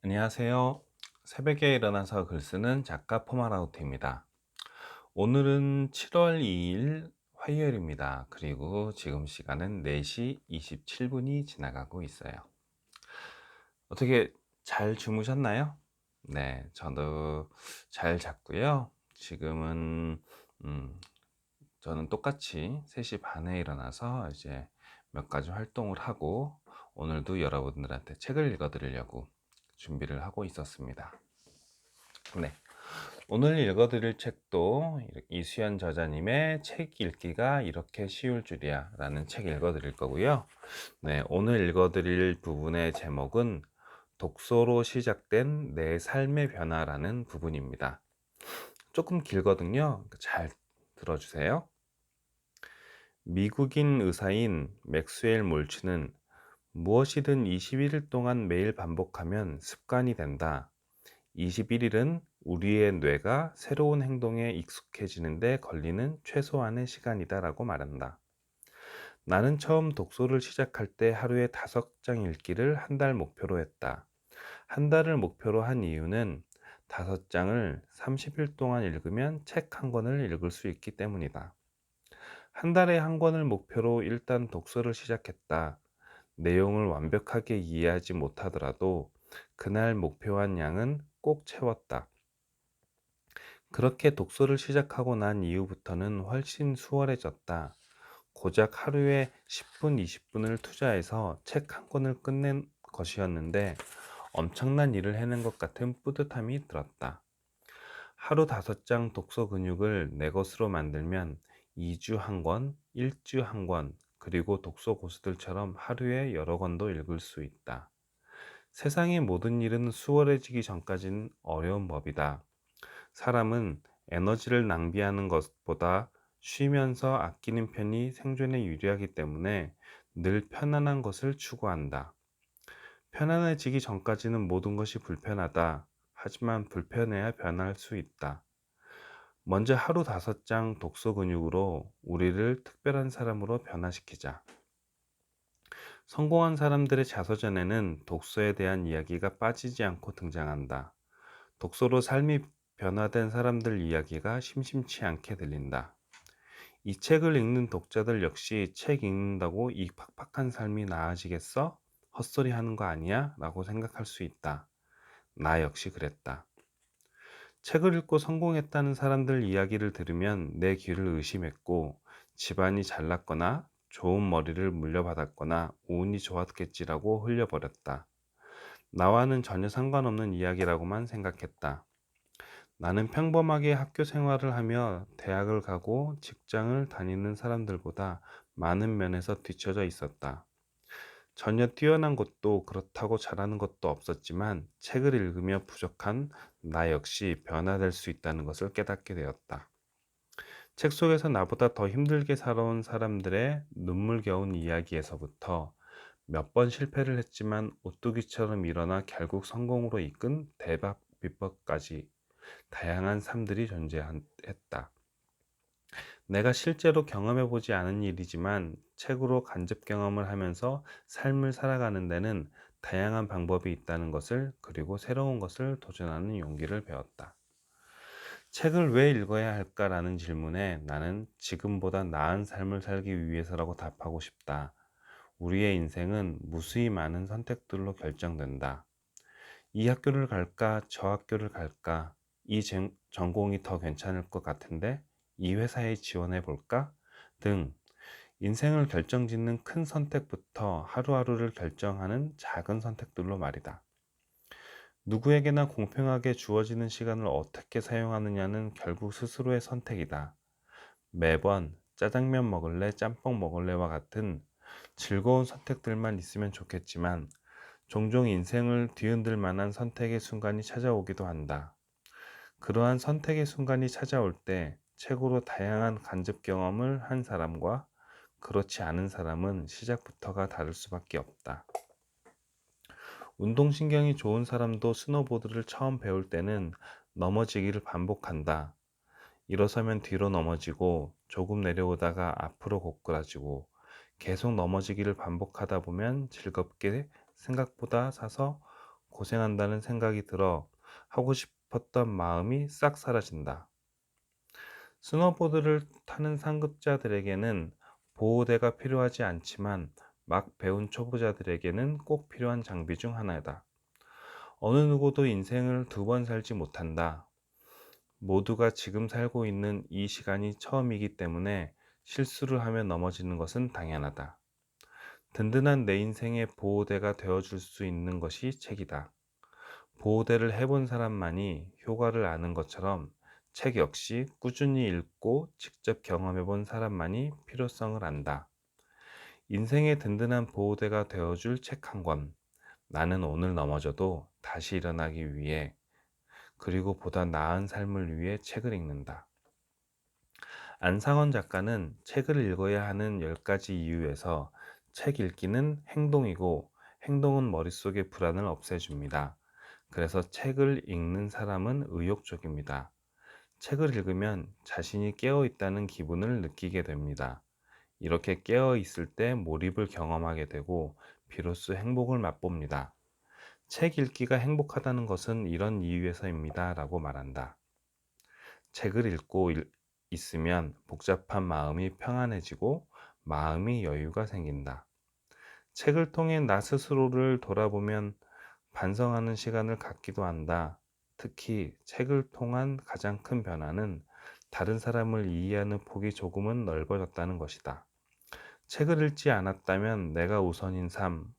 안녕하세요. 새벽에 일어나서 글 쓰는 작가 포마라우트입니다. 오늘은 7월 2일 화요일입니다. 그리고 지금 시간은 4시 27분이 지나가고 있어요. 어떻게 잘 주무셨나요? 네, 저도 잘 잤고요. 지금은 음, 저는 똑같이 3시 반에 일어나서 이제 몇 가지 활동을 하고 오늘도 여러분들한테 책을 읽어드리려고 준비를 하고 있었습니다. 네. 오늘 읽어드릴 책도 이수연 저자님의 책 읽기가 이렇게 쉬울 줄이야 라는 책 읽어드릴 거고요. 네, 오늘 읽어드릴 부분의 제목은 독서로 시작된 내 삶의 변화라는 부분입니다. 조금 길거든요. 잘 들어주세요. 미국인 의사인 맥스웰 몰츠는 무엇이든 21일 동안 매일 반복하면 습관이 된다. 21일은 우리의 뇌가 새로운 행동에 익숙해지는데 걸리는 최소한의 시간이다 라고 말한다. 나는 처음 독서를 시작할 때 하루에 5장 읽기를 한 달 목표로 했다. 한 달을 목표로 한 이유는 5장을 30일 동안 읽으면 책 한 권을 읽을 수 있기 때문이다. 한 달에 한 권을 목표로 일단 독서를 시작했다. 내용을 완벽하게 이해하지 못하더라도 그날 목표한 양은 꼭 채웠다. 그렇게 독서를 시작하고 난 이후부터는 훨씬 수월해졌다. 고작 하루에 10분, 20분을 투자해서 책 한 권을 끝낸 것이었는데 엄청난 일을 해낸 것 같은 뿌듯함이 들었다. 하루 5장 독서 근육을 내 것으로 만들면 2주 한 권, 1주 한 권, 그리고 독서 고수들처럼 하루에 여러 권도 읽을 수 있다. 세상의 모든 일은 수월해지기 전까지는 어려운 법이다. 사람은 에너지를 낭비하는 것보다 쉬면서 아끼는 편이 생존에 유리하기 때문에 늘 편안한 것을 추구한다. 편안해지기 전까지는 모든 것이 불편하다. 하지만 불편해야 변할 수 있다. 먼저 하루 5장 독서 근육으로 우리를 특별한 사람으로 변화시키자. 성공한 사람들의 자서전에는 독서에 대한 이야기가 빠지지 않고 등장한다. 독서로 삶이 변화된 사람들 이야기가 심심치 않게 들린다. 이 책을 읽는 독자들 역시 책 읽는다고 이 팍팍한 삶이 나아지겠어? 헛소리 하는 거 아니야? 라고 생각할 수 있다. 나 역시 그랬다. 책을 읽고 성공했다는 사람들 이야기를 들으면 내 귀를 의심했고 집안이 잘났거나 좋은 머리를 물려받았거나 운이 좋았겠지라고 흘려버렸다. 나와는 전혀 상관없는 이야기라고만 생각했다. 나는 평범하게 학교 생활을 하며 대학을 가고 직장을 다니는 사람들보다 많은 면에서 뒤처져 있었다. 전혀 뛰어난 것도 그렇다고 잘하는 것도 없었지만 책을 읽으며 부족한 나 역시 변화될 수 있다는 것을 깨닫게 되었다. 책 속에서 나보다 더 힘들게 살아온 사람들의 눈물겨운 이야기에서부터 몇 번 실패를 했지만 오뚜기처럼 일어나 결국 성공으로 이끈 대박 비법까지 다양한 삶들이 존재했다. 내가 실제로 경험해보지 않은 일이지만 책으로 간접 경험을 하면서 삶을 살아가는 데는 다양한 방법이 있다는 것을, 그리고 새로운 것을 도전하는 용기를 배웠다. 책을 왜 읽어야 할까라는 질문에 나는 지금보다 나은 삶을 살기 위해서라고 답하고 싶다. 우리의 인생은 무수히 많은 선택들로 결정된다. 이 학교를 갈까, 저 학교를 갈까, 이 전공이 더 괜찮을 것 같은데, 이 회사에 지원해 볼까? 등 인생을 결정짓는 큰 선택부터 하루하루를 결정하는 작은 선택들로 말이다. 누구에게나 공평하게 주어지는 시간을 어떻게 사용하느냐는 결국 스스로의 선택이다. 매번 짜장면 먹을래, 짬뽕 먹을래와 같은 즐거운 선택들만 있으면 좋겠지만 종종 인생을 뒤흔들 만한 선택의 순간이 찾아오기도 한다. 그러한 선택의 순간이 찾아올 때 책으로 다양한 간접 경험을 한 사람과 그렇지 않은 사람은 시작부터가 다를 수밖에 없다. 운동신경이 좋은 사람도 스노보드를 처음 배울 때는 넘어지기를 반복한다. 일어서면 뒤로 넘어지고 조금 내려오다가 앞으로 고꾸라지고 계속 넘어지기를 반복하다 보면 즐겁게 생각보다 사서 고생한다는 생각이 들어 하고 싶었던 마음이 싹 사라진다. 스노보드를 타는 상급자들에게는 보호대가 필요하지 않지만 막 배운 초보자들에게는 꼭 필요한 장비 중 하나다. 어느 누구도 인생을 두 번 살지 못한다. 모두가 지금 살고 있는 이 시간이 처음이기 때문에 실수를 하며 넘어지는 것은 당연하다. 든든한 내 인생의 보호대가 되어줄 수 있는 것이 책이다. 보호대를 해본 사람만이 효과를 아는 것처럼 책 역시 꾸준히 읽고 직접 경험해본 사람만이 필요성을 안다. 인생의 든든한 보호대가 되어줄 책 한 권. 나는 오늘 넘어져도 다시 일어나기 위해, 그리고 보다 나은 삶을 위해 책을 읽는다. 안상원 작가는 책을 읽어야 하는 10가지 이유에서 책 읽기는 행동이고 행동은 머릿속의 불안을 없애줍니다. 그래서 책을 읽는 사람은 의욕적입니다. 책을 읽으면 자신이 깨어 있다는 기분을 느끼게 됩니다. 이렇게 깨어 있을 때 몰입을 경험하게 되고 비로소 행복을 맛봅니다. 책 읽기가 행복하다는 것은 이런 이유에서입니다. 라고 말한다. 책을 읽고 있으면 복잡한 마음이 평안해지고 마음이 여유가 생긴다. 책을 통해 나 스스로를 돌아보면 반성하는 시간을 갖기도 한다. 특히 책을 통한 가장 큰 변화는 다른 사람을 이해하는 폭이 조금은 넓어졌다는 것이다. 책을 읽지 않았다면 내가 우선인 삶,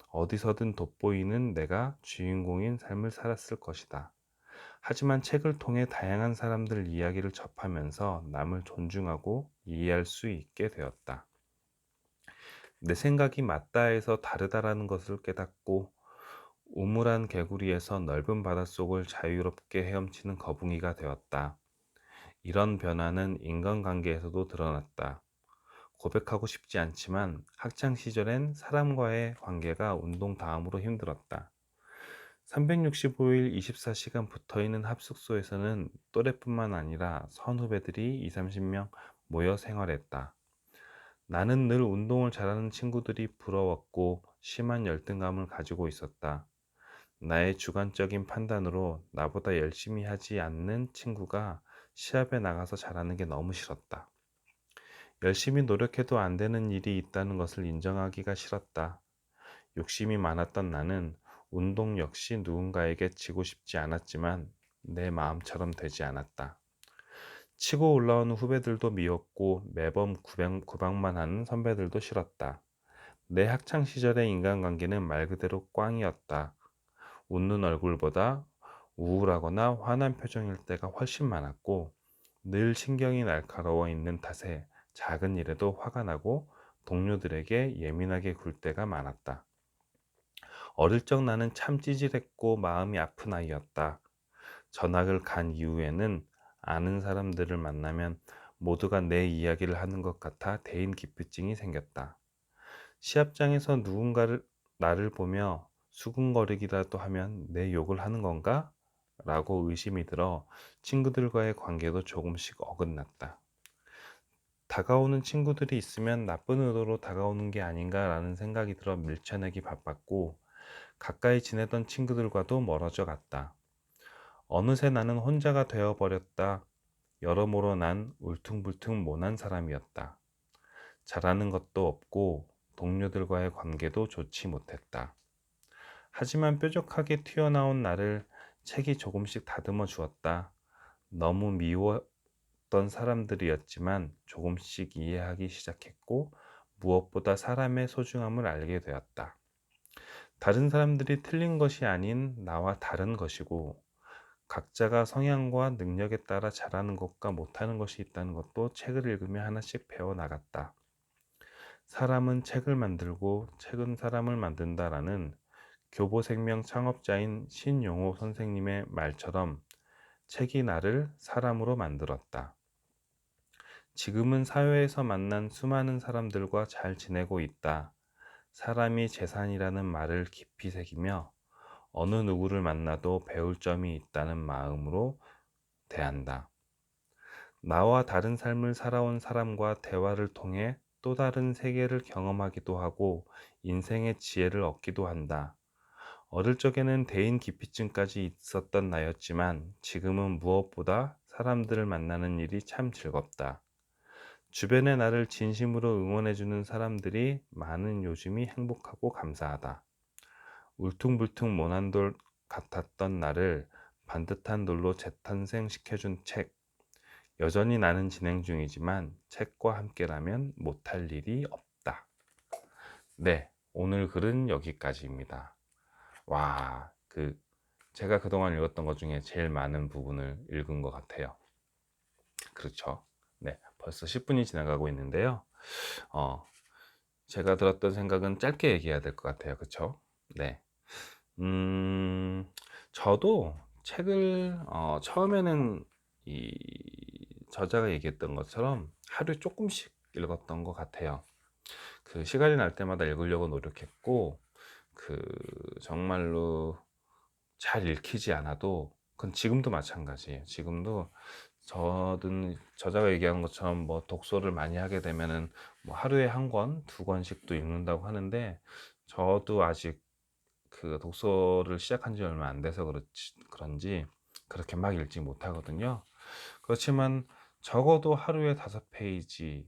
어디서든 돋보이는 내가 주인공인 삶을 살았을 것이다. 하지만 책을 통해 다양한 사람들 이야기를 접하면서 남을 존중하고 이해할 수 있게 되었다. 내 생각이 맞다 해서 다르다라는 것을 깨닫고 우물한 개구리에서 넓은 바닷속을 자유롭게 헤엄치는 거북이가 되었다. 이런 변화는 인간관계에서도 드러났다. 고백하고 싶지 않지만 학창 시절엔 사람과의 관계가 운동 다음으로 힘들었다. 365일 24시간 붙어있는 합숙소에서는 또래뿐만 아니라 선후배들이 2, 30명 모여 생활했다. 나는 늘 운동을 잘하는 친구들이 부러웠고 심한 열등감을 가지고 있었다. 나의 주관적인 판단으로 나보다 열심히 하지 않는 친구가 시합에 나가서 잘하는 게 너무 싫었다. 열심히 노력해도 안 되는 일이 있다는 것을 인정하기가 싫었다. 욕심이 많았던 나는 운동 역시 누군가에게 지고 싶지 않았지만 내 마음처럼 되지 않았다. 치고 올라오는 후배들도 미웠고 매번 구박만 하는 선배들도 싫었다. 내 학창 시절의 인간관계는 말 그대로 꽝이었다. 웃는 얼굴보다 우울하거나 화난 표정일 때가 훨씬 많았고 늘 신경이 날카로워 있는 탓에 작은 일에도 화가 나고 동료들에게 예민하게 굴 때가 많았다. 어릴 적 나는 참 찌질했고 마음이 아픈 아이였다. 전학을 간 이후에는 아는 사람들을 만나면 모두가 내 이야기를 하는 것 같아 대인기피증이 생겼다. 시합장에서 누군가를 나를 보며 수근거리기라도 하면 내 욕을 하는 건가? 라고 의심이 들어 친구들과의 관계도 조금씩 어긋났다. 다가오는 친구들이 있으면 나쁜 의도로 다가오는 게 아닌가라는 생각이 들어 밀쳐내기 바빴고 가까이 지내던 친구들과도 멀어져 갔다. 어느새 나는 혼자가 되어버렸다. 여러모로 난 울퉁불퉁 모난 사람이었다. 잘하는 것도 없고 동료들과의 관계도 좋지 못했다. 하지만 뾰족하게 튀어나온 나를 책이 조금씩 다듬어 주었다. 너무 미웠던 사람들이었지만 조금씩 이해하기 시작했고 무엇보다 사람의 소중함을 알게 되었다. 다른 사람들이 틀린 것이 아닌 나와 다른 것이고 각자가 성향과 능력에 따라 잘하는 것과 못하는 것이 있다는 것도 책을 읽으며 하나씩 배워나갔다. 사람은 책을 만들고 책은 사람을 만든다라는 교보생명 창업자인 신용호 선생님의 말처럼 책이 나를 사람으로 만들었다. 지금은 사회에서 만난 수많은 사람들과 잘 지내고 있다. 사람이 재산이라는 말을 깊이 새기며 어느 누구를 만나도 배울 점이 있다는 마음으로 대한다. 나와 다른 삶을 살아온 사람과 대화를 통해 또 다른 세계를 경험하기도 하고 인생의 지혜를 얻기도 한다. 어릴 적에는 대인 기피증까지 있었던 나였지만 지금은 무엇보다 사람들을 만나는 일이 참 즐겁다. 주변에 나를 진심으로 응원해주는 사람들이 많은 요즘이 행복하고 감사하다. 울퉁불퉁 모난 돌 같았던 나를 반듯한 돌로 재탄생시켜준 책. 여전히 나는 진행 중이지만 책과 함께라면 못할 일이 없다. 네, 오늘 글은 여기까지입니다. 와, 제가 그동안 읽었던 것 중에 제일 많은 부분을 읽은 것 같아요. 그렇죠. 네, 벌써 10분이 지나가고 있는데요. 어, 제가 들었던 생각은 짧게 얘기해야 될 것 같아요. 그렇죠? 네. 음, 저도 책을 처음에는 이 저자가 얘기했던 것처럼 하루에 조금씩 읽었던 것 같아요. 그 시간이 날 때마다 읽으려고 노력했고, 그 정말로 잘 읽히지 않아도, 그건 지금도 마찬가지예요. 지금도 저든 저자가 얘기하는 것처럼 뭐 독서를 많이 하게 되면은 뭐 하루에 한 권, 두 권씩도 읽는다고 하는데, 저도 아직 그 독서를 시작한 지 얼마 안 돼서 그런지 그렇게 막 읽지 못하거든요. 그렇지만 적어도 하루에 5페이지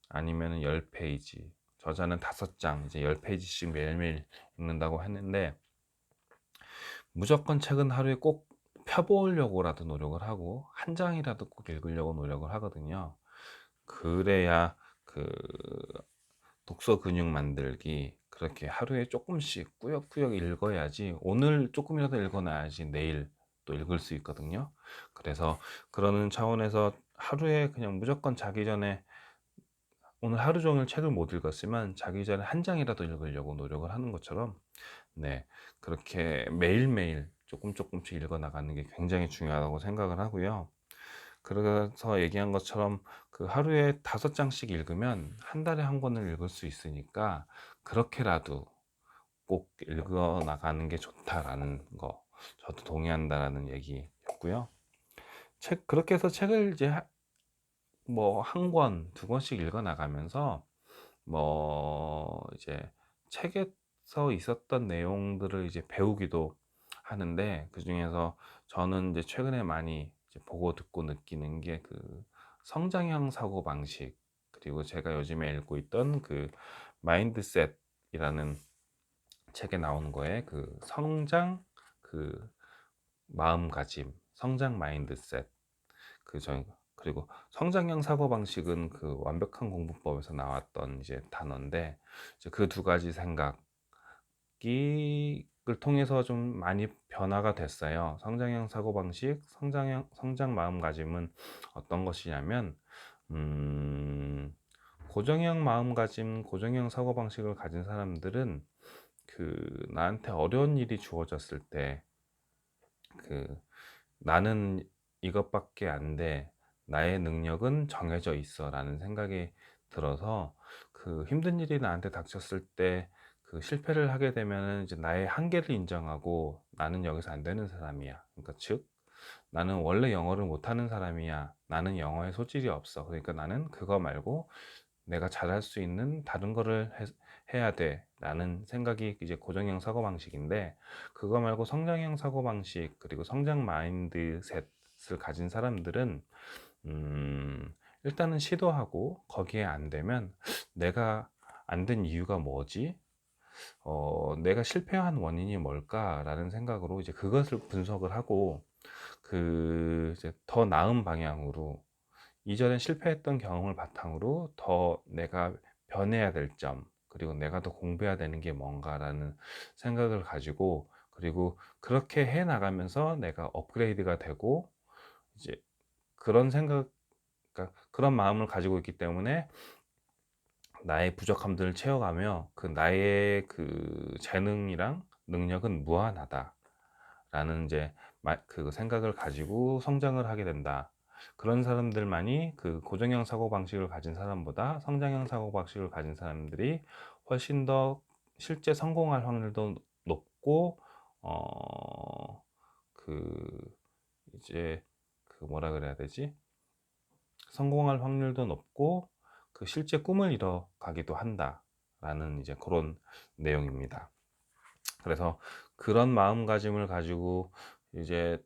아니면 10페이지, 저자는 5장, 이제 10페이지씩 매일매일 읽는다고 했는데, 무조건 책은 하루에 꼭 펴보려고라도 노력을 하고 한 장이라도 꼭 읽으려고 노력을 하거든요. 그래야 그 독서 근육 만들기, 그렇게 하루에 조금씩 꾸역꾸역 읽어야지, 오늘 조금이라도 읽어놔야지 내일 또 읽을 수 있거든요. 그래서 그러는 차원에서 하루에 그냥 무조건 자기 전에, 오늘 하루 종일 책을 못 읽었지만 자기 전에 한 장이라도 읽으려고 노력을 하는 것처럼, 네, 그렇게 매일매일 조금 조금씩 읽어 나가는 게 굉장히 중요하다고 생각을 하고요. 그래서 얘기한 것처럼 그 하루에 5장씩 읽으면 한 달에 한 권을 읽을 수 있으니까 그렇게라도 꼭 읽어 나가는 게 좋다라는 거, 저도 동의한다라는 얘기였고요. 그렇게 해서 책을 이제 뭐 한 권, 두 권씩 읽어 나가면서 뭐 이제 책에서 있었던 내용들을 이제 배우기도 하는데, 그 중에서 저는 이제 최근에 많이 이제 보고 듣고 느끼는 게 그 성장형 사고 방식, 그리고 제가 요즘에 읽고 있던 그 마인드셋이라는 책에 나오는 거에 그 성장, 그 마음가짐, 성장 마인드셋, 그리고 성장형 사고방식은 그 완벽한 공부법에서 나왔던 이제 단어인데, 이제 그 두 가지 생각을 통해서 좀 많이 변화가 됐어요. 성장형 사고방식, 성장 마음가짐은 어떤 것이냐면, 고정형 마음가짐, 고정형 사고방식을 가진 사람들은 나한테 어려운 일이 주어졌을 때, 그 나는 이것밖에 안 돼, 나의 능력은 정해져 있어 라는 생각이 들어서, 그 힘든 일이 나한테 닥쳤을 때 그 실패를 하게 되면은 이제 나의 한계를 인정하고, 나는 여기서 안 되는 사람이야, 그러니까 즉 나는 원래 영어를 못하는 사람이야, 나는 영어에 소질이 없어, 그러니까 나는 그거 말고 내가 잘할 수 있는 다른 거를 해야 돼 라는 생각이 이제 고정형 사고방식인데, 그거 말고 성장형 사고방식, 그리고 성장 마인드셋을 가진 사람들은 일단은 시도하고 거기에 안 되면, 내가 안 된 이유가 뭐지? 내가 실패한 원인이 뭘까라는 생각으로 이제 그것을 분석을 하고, 이제 더 나은 방향으로, 이전에 실패했던 경험을 바탕으로 더 내가 변해야 될 점, 그리고 내가 더 공부해야 되는 게 뭔가라는 생각을 가지고, 그리고 그렇게 해 나가면서 내가 업그레이드가 되고, 이제 그런 생각, 그러니까 그런 마음을 가지고 있기 때문에 나의 부족함들을 채워가며 그 나의 그 재능이랑 능력은 무한하다 라는 이제 그 생각을 가지고 성장을 하게 된다. 그런 사람들만이, 그 고정형 사고방식을 가진 사람보다 성장형 사고방식을 가진 사람들이 훨씬 더 실제 성공할 확률도 높고, 어, 그, 이제, 뭐라 그래야 되지? 성공할 확률도 높고, 그 실제 꿈을 이뤄가기도 한다라는 이제 그런 내용입니다. 그래서 그런 마음가짐을 가지고 이제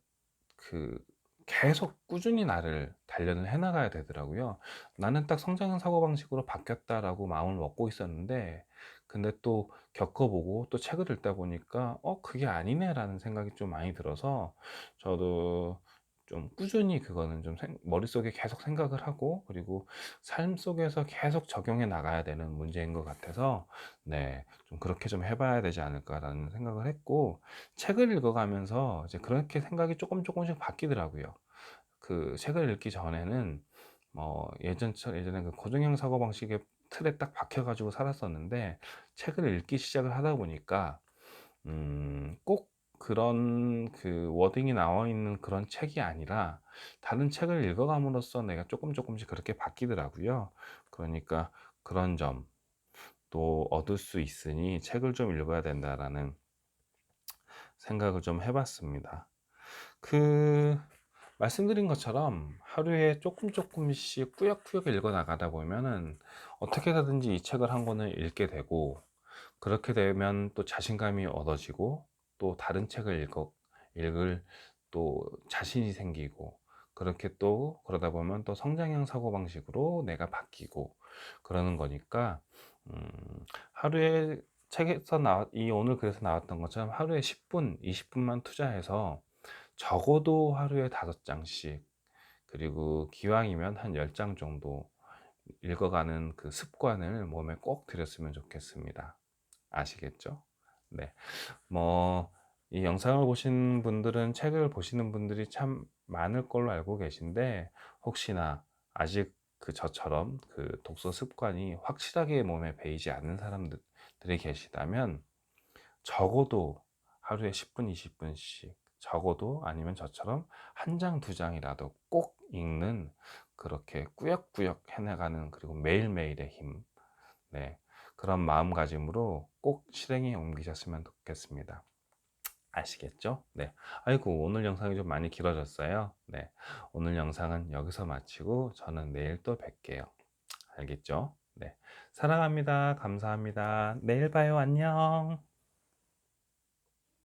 그 계속 꾸준히 나를 단련을 해 나가야 되더라고요. '나는 딱 성장형 사고방식으로 바뀌었다.'라고 마음을 먹고 있었는데, 근데 또 겪어 보고 또 책을 읽다 보니까 '그게 아니네.'라는 생각이 좀 많이 들어서, 저도 좀 꾸준히 그거는 좀 머릿속에 계속 생각을 하고, 그리고 삶 속에서 계속 적용해 나가야 되는 문제인 것 같아서, 네, 좀 '그렇게 좀 해 봐야 되지 않을까.'라는 생각을 했고, 책을 읽어가면서 이제 그렇게 생각이 조금 조금씩 바뀌더라고요. 그 책을 읽기 전에는 예전에 그 고정형 사고방식의 틀에 딱 박혀 가지고 살았었는데, 책을 읽기 시작을 하다 보니까 꼭 그런 그 워딩이 나와 있는 그런 책이 아니라 다른 책을 읽어감으로써 내가 조금 조금씩 그렇게 바뀌더라고요. 그러니까 그런 점 또 얻을 수 있으니 '책을 좀 읽어야 된다.'라는 생각을 좀 해 봤습니다. 그 말씀드린 것처럼 하루에 조금씩 꾸역꾸역 읽어 나가다 보면은 어떻게 하든지 이 책을 한 권을 읽게 되고, 그렇게 되면 또 자신감이 얻어지고, 또 다른 책을 읽을 또 자신이 생기고, 그렇게 또 그러다 보면 또 성장형 사고방식으로 내가 바뀌고 그러는 거니까, 음 하루에 책에서 이 오늘 글에서 나왔던 것처럼 하루에 10분, 20분만 투자해서 적어도 하루에 5장씩, 그리고 기왕이면 한 10장 정도 읽어가는 그 습관을 몸에 꼭 들였으면 좋겠습니다. 아시겠죠? 네. 뭐 이 영상을 보신 분들은 책을 보시는 분들이 참 많을 걸로 알고 계신데, 혹시나 아직 저처럼 그 독서 습관이 확실하게 몸에 배이지 않는 사람들이 계시다면, 적어도 하루에 10분, 20분씩, 적어도 아니면 저처럼 한 장, 두 장이라도 꼭 읽는, 그렇게 꾸역꾸역 해나가는, 그리고 매일매일의 힘, 네, 그런 마음가짐으로 꼭 실행에 옮기셨으면 좋겠습니다. 아시겠죠? 네. 아이고, 오늘 영상이 좀 많이 길어졌어요. 네. 오늘 영상은 여기서 마치고 저는 내일 또 뵐게요. 알겠죠? 네. 사랑합니다. 감사합니다. 내일 봐요. 안녕.